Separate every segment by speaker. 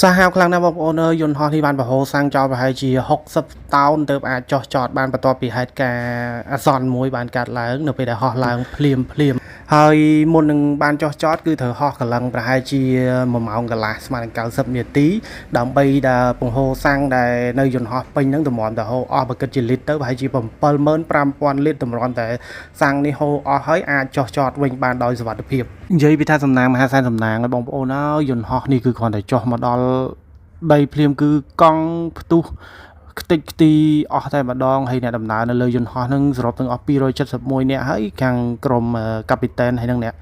Speaker 1: សាហាវខ្លាំងណាស់បងប្អូនអើយយន្តហោះនេះបានប្រហូរសាំងចោលប្រហែលជា60តោនទើបអាចចុះចតបានបន្ទាប់ពីហេតុការណ៍អាសន្នមួយបានកើតឡើងនៅពេលដែលហោះឡើងភ្លាមហើយមុននឹងបានចុះចតគឺត្រូវហោះកន្លងប្រហែលជា1ម៉ោងកន្លះស្មើនឹង90នាទីដើម្បីដែលបង្ហូរសាំងដែលនៅយន្តហោះពេញហ្នឹងតម្រាំតែហូរអស់បើគិតជាលីត្រទៅប្រហែលជា75000លីត្រតម្រាំតែសាំងនេះហូរអស់ហើយអាចចុះចតវិញបានដោយសុវត្ថិភាពនិយាយពីថាសំណាងមហាសែនសំណាងហើយបងប្អូនអើយយន្តហោះនេះគឺគ្រាន់តែចុះមកដល់ដីភ្លាមគឺកង់ផ្ទុះខ្ទេចខ្ទីអស់តែម្ដងហើយអ្នកដំណើរនៅលើយន្តហោះហ្នឹងសរុបទាំងអស់271នាក់ហើយខាងក្រុមកាពីតែនហើយនឹងអ្នក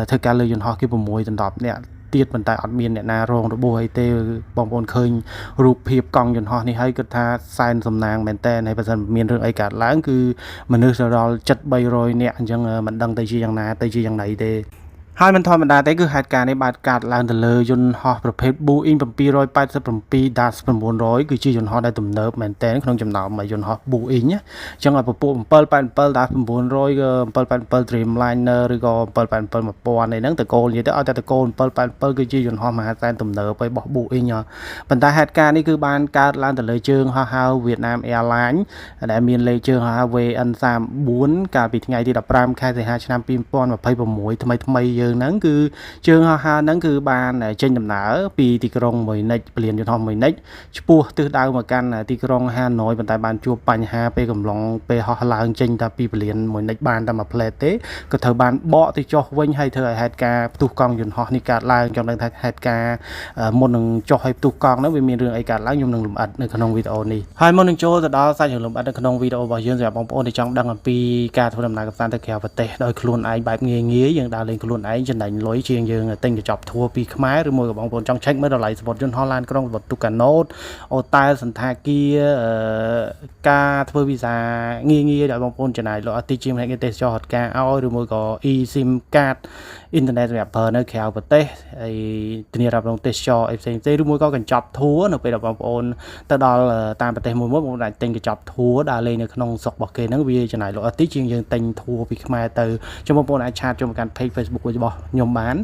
Speaker 1: ធ្វើការលើយន្តហោះគេ6ដល់10នាក់ទៀតប៉ុន្តែអត់មានអ្នកណារងរបួសអីទេបងប្អូនឃើញរូបភាពកង់យន្តហោះនេះហើយគិតថាសែនសំណាងមែនតើហើយបើសិនមានរឿងអីកើតឡើងគឺមនុស្សដល់ជិត300នាក់អញ្ចឹងមិនដឹងទៅជាយ៉ាងណាទៅជាយ៉ាងណីទេហើយមិនធម្មតាទេគឺហេតុការណ៍នេះបានកើតឡើងទៅលើយន្តហោះប្រភេទ Boeing 787-900 គឺជាយន្តហោះដែលទំនើបមែនទែនក្នុងចំណោមយន្តហោះ Boeing អញ្ចឹងឲ្យពពួក 787-900 787 Dreamliner ឬក៏787-1000 នេះហ្នឹងតកូលនិយាយទៅឲ្យតែតកូល787គឺជាយន្តហោះមហាសែនទំនើបរបស់ Boeing ប៉ុន្តែហេតុការណ៍នេះគឺបានកើតឡើងទៅលើជើងហោះហើរ Vietnam Airlines ដែលមានលេខជើងហោះហើរ VN34 កាលពីថ្ងៃទី15ខែសីហាឆ្នាំ2026ថ្មីយើងហ្នឹងគឺជើងហោះហើរហ្នឹងគឺបានចេញដំណើរពីទីក្រុងមួយនិចពលានយន្តហោះមួយនិចឆ្ពោះទិសដៅមកកាន់ទីក្រុងហាណូយប៉ុន្តែបានជួបបញ្ហាពេលកំឡុងពេលហោះឡើងចេញតែពីពលានមួយនិចបានតែមួយផ្លែតទេក៏ត្រូវបានបកទៅចុះវិញហើយធ្វើឲ្យហេតុការណ៍ផ្ទុះកង់យន្តហោះនេះកើតឡើងចង់ដឹងថាហេតុការណ៍មុននឹងចុះឲ្យផ្ទុះកង់ហ្នឹងវាមានរឿងអីកើតឡើងខ្ញុំនឹងលម្អិតនៅក្នុងវីដេអូនេះហើយមុននឹងចូលទៅដល់សាច់រឿងលម្អិតនៅក្នុងវីដេអូរបស់យើងសម្រាប់បងប្អូនដែលចង់ដឹងអំពីការធ្វើដំណើរកម្សាន្តទៅក្រៅប្រទេសដោយខ្លួនឯងបែបងាយៗយើងដើរលេងខ្លួនឯងចំណេញលុយជាងយើងទិញកញ្ចប់ធัวពីខ្មែរឬមួយក៏បងប្អូនចង់ check មើលតម្លៃសំបុត្រយន្តហោះឡានក្រុងសំបុត្រទូកាណូតអូតែលសន្តាគារការធ្វើវីសាងាយៗដល់បងប្អូនចំណាយលុយអត់ទីជាងផ្នែកទេសចរហត់ការឲ្យឬមួយក៏ eSIM card អ៊ីនធឺណិតសម្រាប់ប្រើនៅក្រៅប្រទេសហើយធានារ៉ាប់រងទេសចរអីផ្សេងៗឬមួយក៏កញ្ចប់ធัวនៅពេលដែលបងប្អូនទៅដល់តាមប្រទេសមួយបងប្អូនអាចទិញកញ្ចប់ធัวដើរលេងនៅក្នុងស្រុករបស់គេហ្នឹងវាចំណាយលុយអត់ទីជាងយើងទិញធัวពីខ្មែរទៅចាំបងប្អូនអាចឆាតចូលមកកាន់ page Facebook របស់ខ្ញុំបាន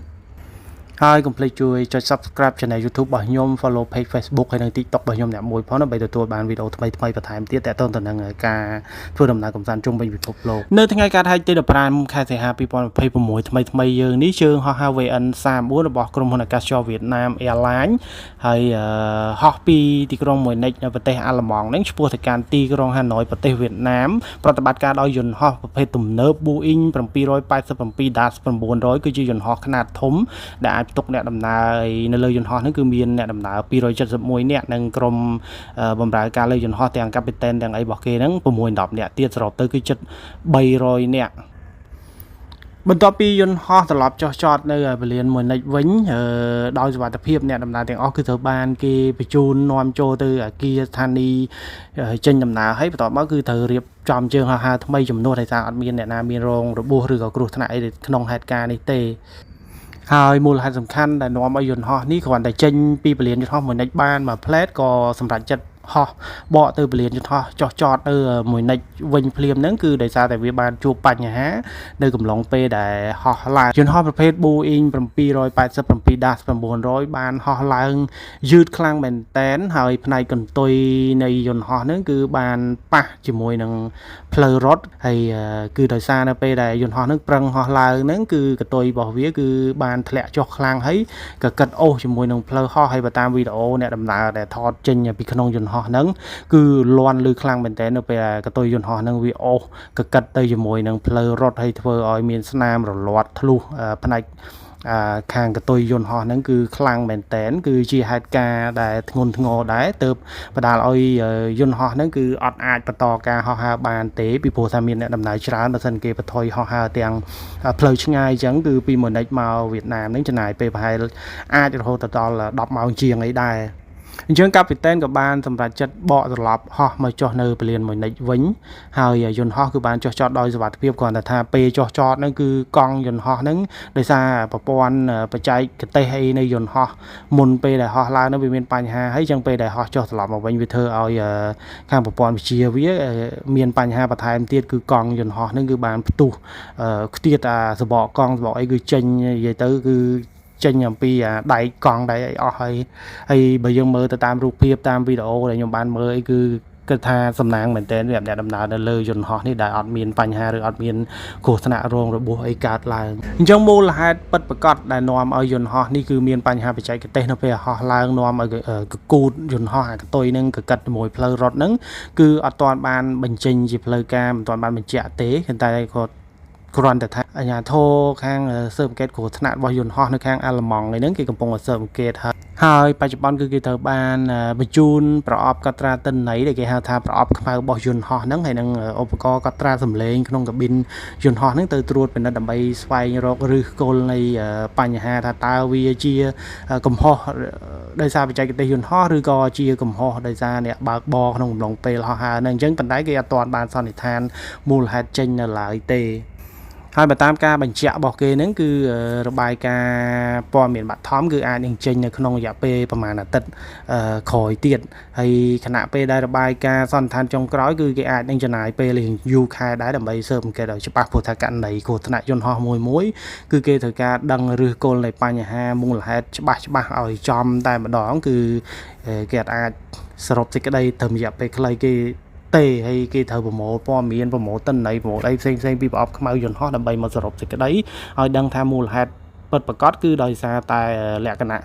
Speaker 1: ហើយកុំភ្លេចជួយចុច Subscribe Channel YouTube របស់ខ្ញុំ Follow Page Facebook ហើយនិង TikTok របស់ខ្ញុំអ្នកមួយផងដើម្បីទទួលបានវីដេអូថ្មីៗបន្ថែមទៀតទាក់ទងទៅនឹងការធ្វើដំណើរកម្សាន្តជុំវិញពិភពលោកនៅថ្ងៃកើតហេតុទី15ខែសីហា2026ថ្មីយើងនេះជើងហោះហើរ VN34 របស់ក្រុមហ៊ុនអាកាសចរ Vietnam Airlines ហើយហោះពីទីក្រុងមួយនិចនៅប្រទេសអាល្លឺម៉ង់ហ្នឹងឆ្ពោះទៅកាន់ទីក្រុងហាណូយប្រទេសវៀតណាមប្រតិបត្តិការដោយយន្តហោះប្រភេទទំនើប Boeing 787-900 គឺជាយន្តហោះខ្នាតធំដែលអាចផ្ទុកអ្នកដំណើរនៅលើយន្តហោះហ្នឹងគឺមានអ្នកដំណើរ271នាក់និងក្រុមបម្រើការលើយន្តហោះទាំងកាពីតែនទាំងអីរបស់គេហ្នឹង6-10នាក់ទៀតសរុបទៅគឺជិត300នាក់បន្ទាប់ពីយន្តហោះត្រឡប់ចុះចតនៅពលានមួយនិចវិញដោយសុវត្ថិភាពអ្នកដំណើរទាំងអស់គឺត្រូវបានគេបញ្ជូននាំចូលទៅអគារស្ថានីយ៍ចេញដំណើរហើយបន្ទាប់មកគឺត្រូវរៀបចំជើងហោះហើរថ្មីចំនួនហើយថាអត់មានអ្នកណាមានរងរបួសឬក៏គ្រោះថ្នាក់អីក្នុងហេតុការណ៍នេះទេហើយមូលហេតុសំខាន់ដែលនាំឲ្យយន្តហោះនេះគ្រាន់តែចេញពីពលានយន្តហោះមួយនិចបានមួយផ្លែតក៏សម្រាប់ចិត្តហោះបកទៅពលានយន្តហោះចុះចតនៅមួយនិចវិញភ្លាមហ្នឹងគឺដោយសារតែវាបានជួបបញ្ហានៅកំឡុងពេលដែលហោះឡើងយន្តហោះប្រភេទ Boeing 787-900 បានហោះឡើងយឺតខ្លាំងមែនតែនហើយផ្នែកកន្ទុយនៃយន្តហោះហ្នឹងគឺបានប៉ះជាមួយនឹងផ្លូវរត់ហើយគឺដោយសារនៅពេលដែលយន្តហោះហ្នឹងប្រឹងហោះឡើងហ្នឹងគឺកន្ទុយរបស់វាគឺបានធ្លាក់ចុះខ្លាំងហើយក៏កាត់អូសជាមួយនឹងផ្លូវហោះហើយបើតាមវីដេអូអ្នកដំណើរដែលថតចេញពីក្នុងយន្តហោះហ្នឹងគឺលន់លឺខ្លាំងមែនតើនៅពេលកន្ទុយយន្តហោះហ្នឹងវាអូសក៏កាត់ទៅជាមួយនឹងផ្លូវរត់ហើយធ្វើឲ្យមានស្នាមរលាត់ធ្លុះផ្នែកខាងកន្ទុយយន្តហោះហ្នឹងគឺខ្លាំងមែនតែនគឺជាហេតុការណ៍ដែលធ្ងន់ធ្ងរដែរទើបបណ្ដាលឲ្យយន្តហោះហ្នឹងគឺអត់អាចបន្តការហោះហើរបានទេពីព្រោះថាមានអ្នកដំណើរច្រើនបើសិនគេបន្ថយហោះហើរទាំងផ្លូវឆ្ងាយអញ្ចឹងគឺពីម៉ូនិចមកវៀតណាមហ្នឹងចំណាយពេលប្រហែលអាចរហូតដល់10ម៉ោងជាងអីដែរអញ្ចឹងកាពីតែនក៏បានសម្រេចចិត្តបកត្រឡប់ហោះមកចុះនៅពលានមួយនិចវិញហើយយន្តហោះគឺបានចុះចតដោយសុវត្ថិភាពគ្រាន់តែថាពេលចុះចតហ្នឹងគឺកង់យន្តហោះហ្នឹងដោយសារប្រព័ន្ធបច្ចេកទេសអីនៃយន្តហោះមុនពេលដែលហោះឡើងហ្នឹងវាមានបញ្ហាហើយអញ្ចឹងពេលដែលហោះចុះត្រឡប់មកវិញវាធ្វើឲ្យខាងប្រព័ន្ធវិទ្យាវាមានបញ្ហាបន្ថែមទៀតគឺកង់យន្តហោះហ្នឹងគឺបានផ្ទុះខ្ទាតសបកកង់សបកអីគឺចេញនិយាយទៅគឺ ចេញអំពីដៃកង់ដៃអីអស់ហើយបើយើងមើលទៅតាមរូបភាពតាមវីដេអូដែលខ្ញុំបានមើលអីគឺគិតថាសំណាងមែនតើសម្រាប់អ្នកដំណើរនៅលើយន្តហោះនេះដែលអត់មានបញ្ហាឬអត់មានគ្រោះថ្នាក់រងរបួសអីកើតឡើងអញ្ចឹងមូលហេតុពិតប្រាកដដែលនាំឲ្យយន្តហោះនេះគឺមានបញ្ហាបច្ចេកទេសនៅពេលហោះឡើងនាំឲ្យកកូតយន្តហោះអាកតុយនឹងកកិតជាមួយផ្លូវរត់ហ្នឹងគឺអត់ទាន់បានបញ្ចេញជាផ្លូវការមិនទាន់បានបញ្ជាក់ទេតែគាត់គ្រាន់តែថាអាជ្ញាធរខាងស៊ើបអង្កេតគ្រោះថ្នាក់របស់យន្តហោះនៅខាងអាល្លឺម៉ង់ហ្នឹងគេកំពុងស៊ើបអង្កេតហើយបច្ចុប្បន្នគឺគេត្រូវបានបញ្ជូនប្រអប់កត់ត្រាទិន្នន័យដែលគេហៅថាប្រអប់ខ្មៅរបស់យន្តហោះហ្នឹងហើយនឹងឧបករណ៍កត់ត្រាសំឡេងក្នុងកាប៊ីនយន្តហោះហ្នឹងទៅត្រួតពិនិត្យដើម្បីស្វែងរកឫសគល់នៃបញ្ហាថាតើវាជាកំហុសដោយសារបច្ចេកទេសយន្តហោះឬក៏ជាកំហុសដោយសារអ្នកបើកបរក្នុងកំឡុងពេលហោះហើរហ្នឹងអញ្ចឹងប៉ុន្តែគេអត់ទាន់បានសន្និដ្ឋានមូលហេតុចេញនៅឡើយទេហើយបើតាមការបញ្ជាក់របស់គេហ្នឹងគឺរបាយការណ៍ព័ត៌មានបឋមគឺអាចនឹងចេញនៅក្នុងរយៈពេលប្រហែលអាទិត្យក្រោយទៀតហើយខណៈពេលដែលរបាយការណ៍សន្និដ្ឋានចុងក្រោយគឺគេអាចនឹងចំណាយពេលយូរខែដែរដើម្បីស៊ើបអង្កេតឲ្យច្បាស់ព្រោះថាករណីគ្រោះថ្នាក់យន្តហោះមួយគឺគេត្រូវការដឹងឫសគល់នៃបញ្ហាមូលហេតុច្បាស់ឲ្យចំតែម្ដងគឺគេអាចសរុបសេចក្តីត្រឹមរយៈពេលខ្លីគេទេហើយគេត្រូវប្រមូលព័ត៌មានប្រមូលទិន្នន័យប្រមូលអីផ្សេងពីប្រអប់ខ្មៅយន្តហោះដើម្បីមកសរុបសេចក្តីឲ្យដឹងថាមូលហេតុពិតប្រាកដគឺដោយសារតែលក្ខណៈ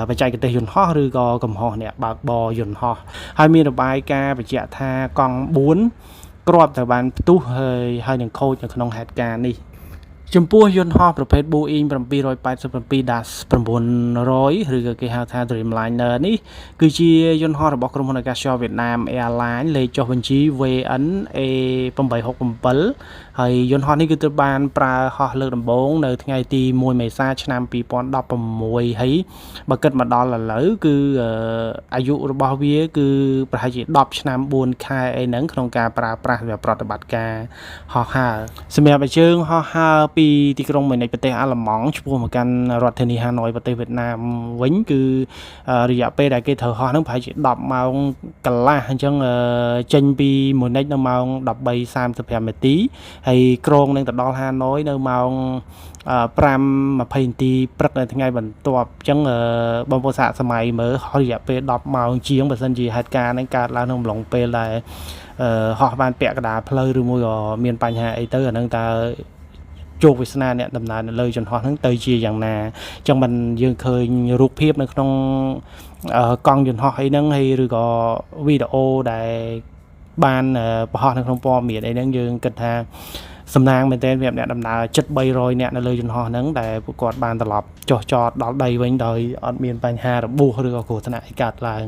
Speaker 1: បច្ចេកទេសយន្តហោះឬក៏កំហុសអ្នកបើកបរយន្តហោះហើយមានរបាយការណ៍បញ្ជាក់ថាកង់4គ្រាប់ត្រូវបានផ្ទុះហើយនឹងខូចនៅក្នុងហេតុការណ៍នេះចំពោះយន្តហោះប្រភេទ Boeing 787-900 ឬក៏គេហៅថា Dreamliner នេះគឺជាយន្តហោះរបស់ក្រុមហ៊ុនអាកាសចរ Vietnam Airlines លេខចុះបញ្ជី VNA867 ហើយយន្តហោះនេះគឺត្រូវបានប្រើហោះលើកដំបូងនៅថ្ងៃទី1មេសាឆ្នាំ2016ហើយបើគិតមកដល់ឥឡូវគឺអាយុរបស់វាគឺប្រហែលជា10ឆ្នាំ4ខែអីហ្នឹងក្នុងការប្រើប្រាស់វាប្រតិបត្តិការហោះហើរសម្រាប់ជើងហោះហើរពីទីក្រុងម៉ូនិចប្រទេសអាល្លឺម៉ង់ឆ្ពោះមកកាន់រដ្ឋធានីហាណូយប្រទេសវៀតណាមវិញគឺរយៈពេលដែលគេត្រូវហោះហ្នឹងប្រហែលជា10ម៉ោងកន្លះអញ្ចឹងចេញពីម៉ូនិចនៅម៉ោង 13:35 នាទីហើយក្រុងនឹងទៅដល់ហាណូយនៅម៉ោង5:20 នាទីព្រឹកនៅថ្ងៃបន្ទាប់អញ្ចឹងបងប្អូនសាកសម័យមើលហោះរយៈពេល10ម៉ោងជាងបើសិនជាហេតុការណ៍ហ្នឹងកើតឡើងក្នុងអំឡុងពេលដែលហោះបានពាក់កណ្ដាលផ្លូវឬមួយក៏មានបញ្ហាអីទៅអាហ្នឹងតើជោគវាសនាអ្នកដំណើរនៅលើយន្តហោះហ្នឹងទៅជាយ៉ាងណាអញ្ចឹងមិនយើងឃើញរូបភាពនៅក្នុងកង់យន្តហោះអីហ្នឹងហើយឬក៏វីដេអូដែលបានបង្ហោះនៅក្នុងព័ត៌មានអីហ្នឹងយើងគិតថាសំណាងមែនទែនសម្រាប់អ្នកដំណើរជិត300នាក់នៅលើយន្តហោះហ្នឹងដែលពួកគាត់បានត្រឡប់ចុះចតដល់ដីវិញដោយអត់មានបញ្ហារបួសឬក៏គ្រោះថ្នាក់អីកើតឡើង